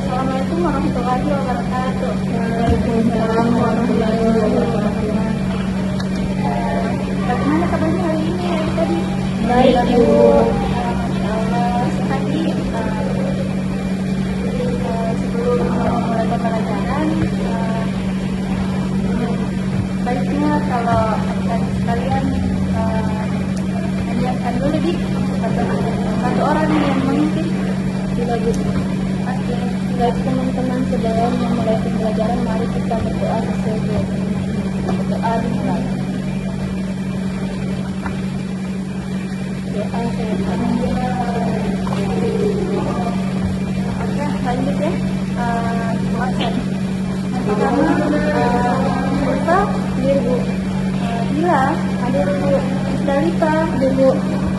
Assalamualaikum warahmatullahi wabarakatuh. Waalaikumsalam warahmatullahi wabarakatuh. Bagaimana kabarnya hari ini ya tadi? Baik, Ibu. Tadi sebelum mulai pembelajaran, baiknya kalau adik sekalian menyiapkan dulu di satu orang yang memimpin. Tidak, Bu. Oke. Baik teman-teman, sebelum memulai pembelajaran, mari kita berdoa sesuai dengan berdoa dimulai. Doa Oke, lanjut ya. Absen. Pertama, Ulfa, hadir, Bu. Bila, Hadir, Bu. Musdalifah, Hadir, Bu.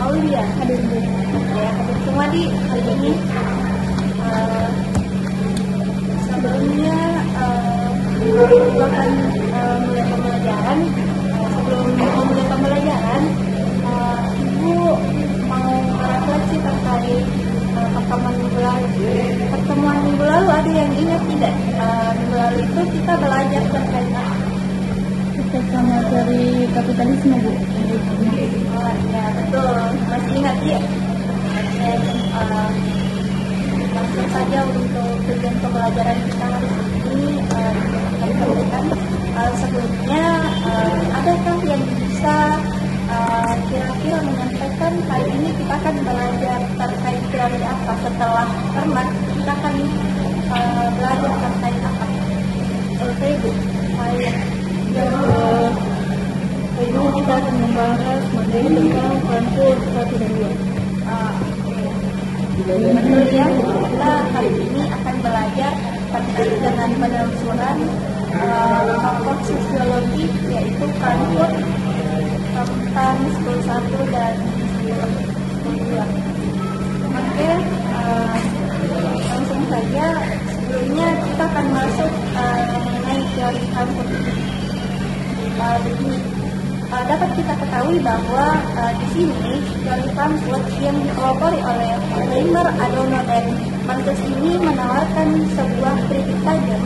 Aulia. Hadir, Bu. Ya, hadir semua di hari ini. Sebelumnya kita akan mulai pembelajaran. Sebelum memulai pembelajaran, Ibu mau merefleksi terkait pertemuan minggu lalu. Ada yang ingat tidak? Minggu lalu itu kita belajar terkait apa? Kita sama dari kapitalisme, Bu. Oh ya, betul. Masih ingat ya? Langsung saja untuk tujuan pembelajaran kita hari ini kita perlukan. Sebelumnya, adakah yang bisa kira-kira menyampaikan hari ini kita akan belajar terkait piramid apa? Setelah format kita akan belajar terkait apa? Oke, Bu. Saya Hari ini kita akan membahas materi tentang Frankfurt 1 dan 2. betul ya, kita hari ini akan belajar terkait dengan penelusuran tokoh sosiologi, yaitu Frankfurt tentang 10.1 dan 10.2. Oke, langsung saja. Sebelumnya kita akan masuk mengenai teori Frankfurt ini. Begini, dapat kita ketahui bahwa di sini teori Frankfurt yang dipelopori oleh Reimer, Adorno, dan Marx ini menawarkan sebuah kritik tajam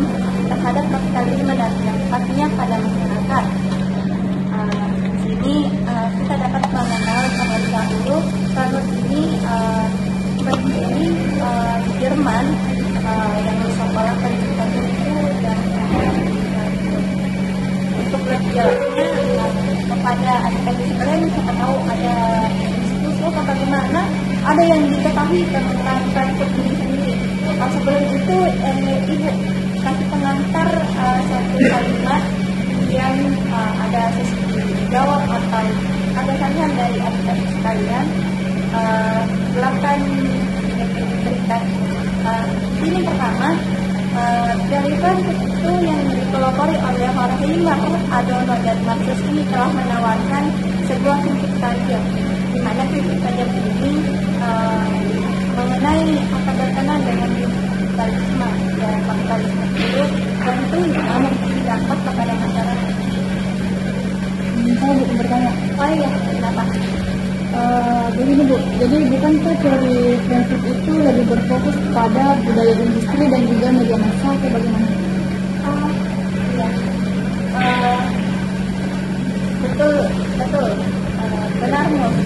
terhadap kapitalisme dan dampaknya pada masyarakat. Di sini kita dapat mengenal terlebih dahulu Frankfurt ini berdiri di Jerman yang disekolahkan di Frankfurt itu, dan untuk lebih jelasnya kepada adik-adik sekalian, kita tahu ada diskusi atau bagaimana, ada yang diketahui tentang Frankfurt ini sendiri. Sebelum itu, Ibu kasih pengantar satu kalimat yang ada sesi jawab atau ada saran dari adik-adik sekalian. Silakan diberikan. Ini pertama, dari Frankfurt itu yang dipelopori oleh Reimer, Adorno, dan Marx ini telah menawarkan sebuah kritik tajam, di mana kritik tajam ini mengenai akan berkenaan dengan kapitalisme, dan kapitalisme itu tentunya memiliki dampak kepada masyarakat. Saya Bu bertanya. Oh iya, kenapa? Begini, Bu, jadi bukankah teori Frankfurt itu lebih berfokus pada budaya industri dan juga media massa atau bagaimana? Iya, betul, benar Mus.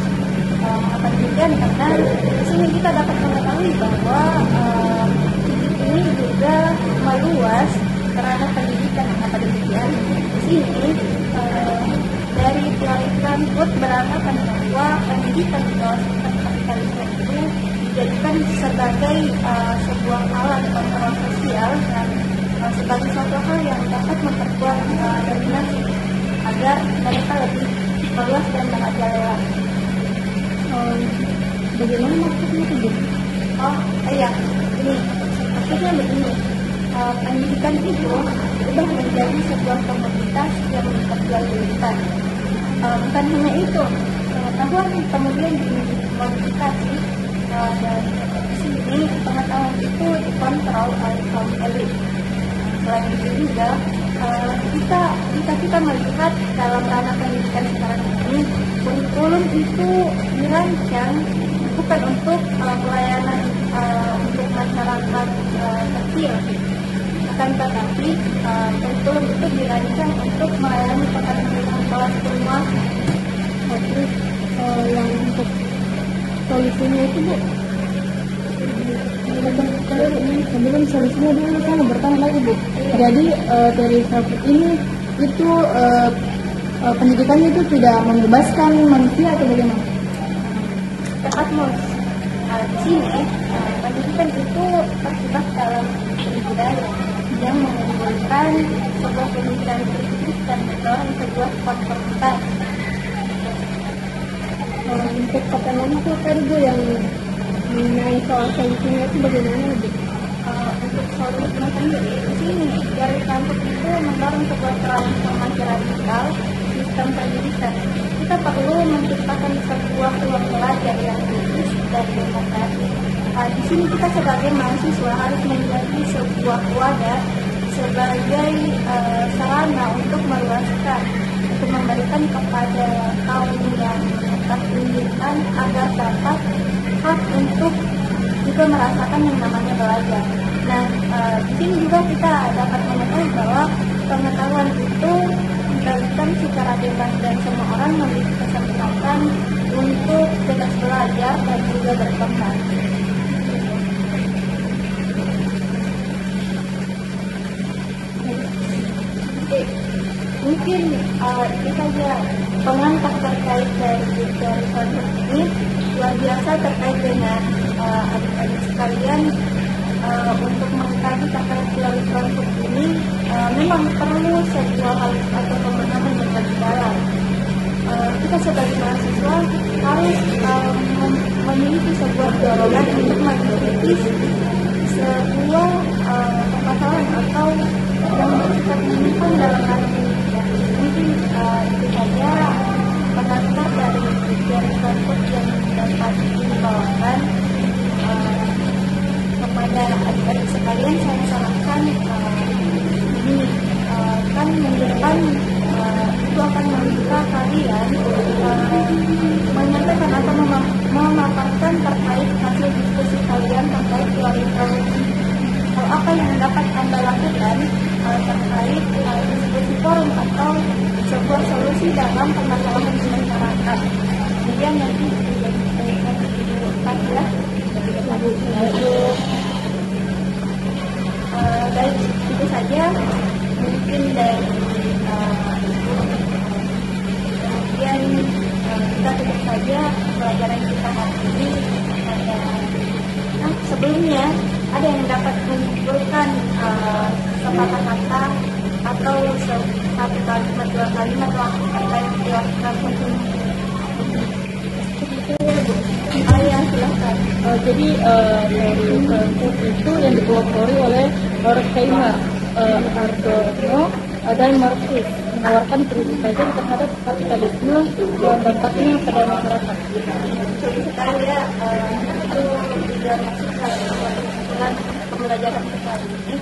Apa demikian, karena di sini kita dapat mengetahui bahwa ini juga meluas terhadap pendidikan. Apa demikian, di sini dari teori Frankfurt beranggapan bahwa pendidikan di kawasan kapitalisme itu dijadikan sebagai sebuah alat kontrol sosial dan sebagai suatu hal yang dapat memperkuat dominasi agar mereka lebih meluas dan merajalela. Bagaimana maksudnya itu, Bu? Iya, ini maksudnya begini. Pendidikan itu sudah menjadi sebuah komoditas yang diperjualbelikan. Bukan hanya itu, pengetahuan kemudian dimodifikasi, dan di sini pengetahuan itu dikontrol oleh kaum elit. Selain itu juga, jika kita melihat dalam ranah pendidikan sekarang ini, kurikulum itu dirancang bukan untuk pelayanan untuk masyarakat kecil. Akan tetapi kurikulum itu dirancang untuk melayani kepada kelas kelas. Terus yang untuk solusinya itu Bu, sebelum solusinya dulu saya mau bertanya lagi Bu. Jadi dari Frankfurt ini itu pendidikannya itu tidak membebaskan manusia atau bagaimana? Tepat Mus. Di sini pendidikan itu terlibat dalam budaya yang menimbulkan sebuah pemikiran kritis dan mendorong sebuah konformitas. Untuk pertanyaan itu tadi Bu yang mengenai soal solusinya itu bagaimana Bu? Untuk solusinya sendiri di sini dari kampus itu mendorong sebuah transformasi radikal sistem pendidikan. Kita perlu menciptakan sebuah ruang belajar yang kritis dan demokratis. Di sini kita sebagai mahasiswa harus menjadi sebuah wadah sebagai sarana untuk meluaskan, untuk memberikan kepada kaum yang pendidikan agar dapat hak untuk juga merasakan yang namanya belajar. Nah, di sini juga kita dapat mengetahui bahwa pengetahuan itu diberikan secara bebas dan semua orang memiliki kesempatan untuk bebas belajar dan juga berkembang. Mungkin itu saja pengantar terkait dari konsep ini. Luar biasa terkait dengan adik-adik sekalian untuk mengkaji terkait melalui konsep ini memang perlu sebuah hal atau pemahaman yang lebih dalam. Kita sebagai mahasiswa harus memiliki sebuah dorongan untuk mengkritis sebuah permasalahan atau yang bersifat menyimpang dalam hal ini. Mungkin itu saja pengantar dari konsep yang dapat dibawakan kepada adik-adik sekalian. Saya sarankan ini kan minggu depan itu akan meminta kalian menyampaikan atau memaparkan terkait hasil diskusi kalian terkait hal apa yang dapat Anda lakukan terkait diskusi forum atau sebuah solusi dalam permasalahan di masyarakat. Kemudian nanti dijadikan video ya. Baik, itu saja mungkin dari kemudian kita tutup saja pelajaran kita hari ini. Sebelumnya ada yang dapat menyimpulkan sepatah kata atau satu kalimat, dua kalimat terkait dilakukan ini. Ya, silahkan. Jadi dari kelompok itu yang dipelopori oleh Horkheimer, Adorno, dan Marxis menawarkan kritik terhadap kapitalisme dan dampaknya pada masyarakat. Sekali ya, itu juga masuk pembelajaran sekali ini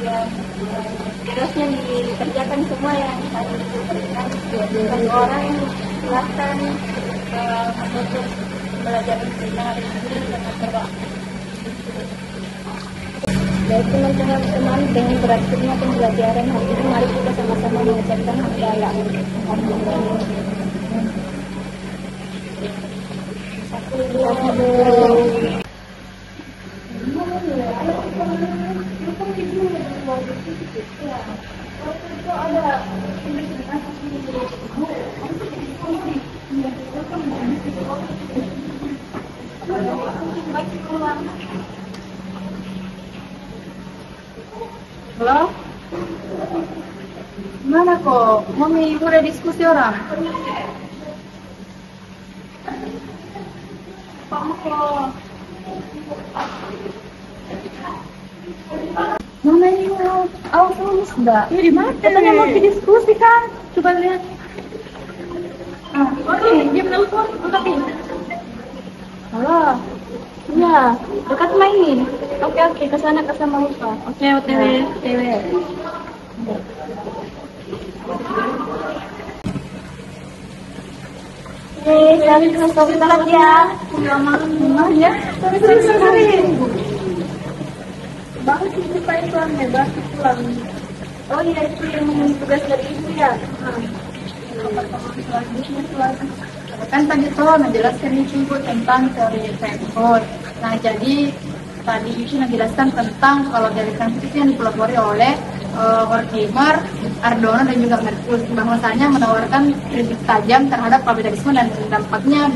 yang tugasnya dikerjakan semua yang tadi diberikan. Satu orang silahkan menutup pembelajaran kita hari ini dengan berat. Baik teman-teman, dengan berakhirnya pembelajaran hari ini, mari kita sama-sama mengucapkan hamdalah. Halo? Gimana kok? Mami udah diskusi orang? Mana ini mau tulis enggak? Ya di mana? Katanya mau diskusi kan? Coba lihat. Oke, dia menelpon, angkatin. Halo. Iya, dekat main. Oke, kesana sama Lupa. Oke, OTW. Dari kelas banget ya. Selamat ya. Sorry. Bahas supaya itu bebas pulang. Oh iya, itu yang tugas dari ibu ya. Kan tadi tuh menjelaskan itu Bu, tentang teori Frankfurt. Nah jadi tadi itu menjelaskan tentang kalau dari Frankfurt itu yang dipelopori oleh Horkheimer, Adorno dan juga Marcuse, bahwasanya menawarkan kritik tajam terhadap kapitalisme dan dampaknya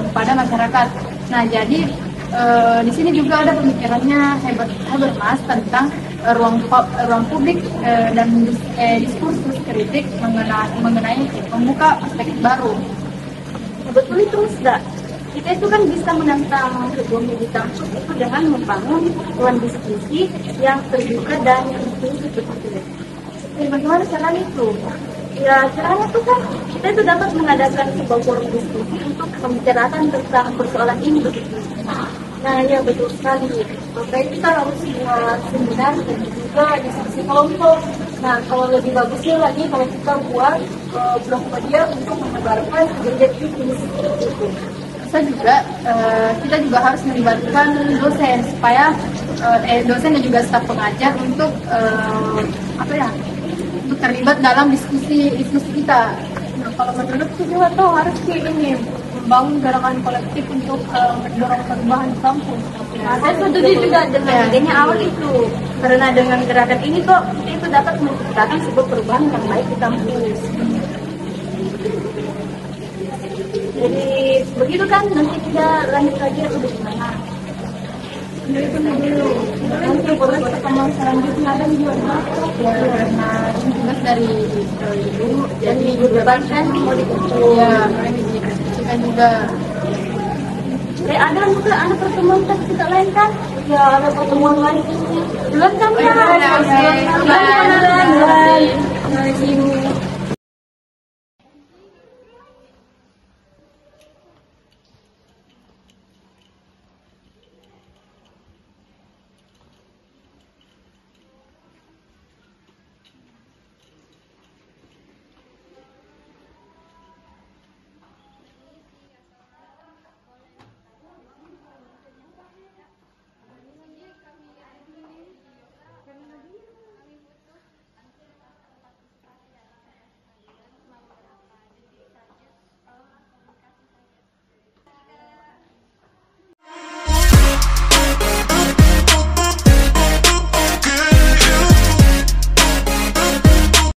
pada masyarakat. Nah jadi di sini juga ada pemikirannya Habermas tentang ruang publik dan diskursus kritik mengenai membuka perspektif baru. Betul itu, Ustaz. Kita itu kan bisa menantang sebelum ditampung itu dengan membangun ruang diskusi yang terbuka dan inklusif begitu. Jadi bagaimana caranya itu? Ya caranya itu kan kita itu dapat mengadakan sebuah forum diskusi untuk membicarakan tentang persoalan ini begitu. Nah ya betul sekali. Maka kita harus buat seminar dan juga diskusi kelompok. Nah kalau lebih bagusnya lagi kalau kita buat blog media untuk menyebarkan ide kritis itu. Kita juga harus melibatkan dosen supaya dosen dan juga staf pengajar untuk untuk terlibat dalam diskusi kita. Nah, kalau menurutku juga tuh harus ini membangun gerakan kolektif untuk mendorong perubahan di kampus. Nah, saya setuju juga dengan idenya awal itu. Karena dengan gerakan ini kok kita itu dapat menciptakan sebuah perubahan yang baik di kampus. Jadi begitu kan, nanti kita lanjut lagi atau bagaimana? Itu dulu. Nanti proses pertemuan selanjutnya ada juga Karena tugas dari ibu, Jadi ibu beban kan mau dikumpul. ya kita juga Ada juga ada pertemuan kita lain kan? Ya ada pertemuan lain. Duluan kan ya? Oke, Duluan. bye. Terima kasih.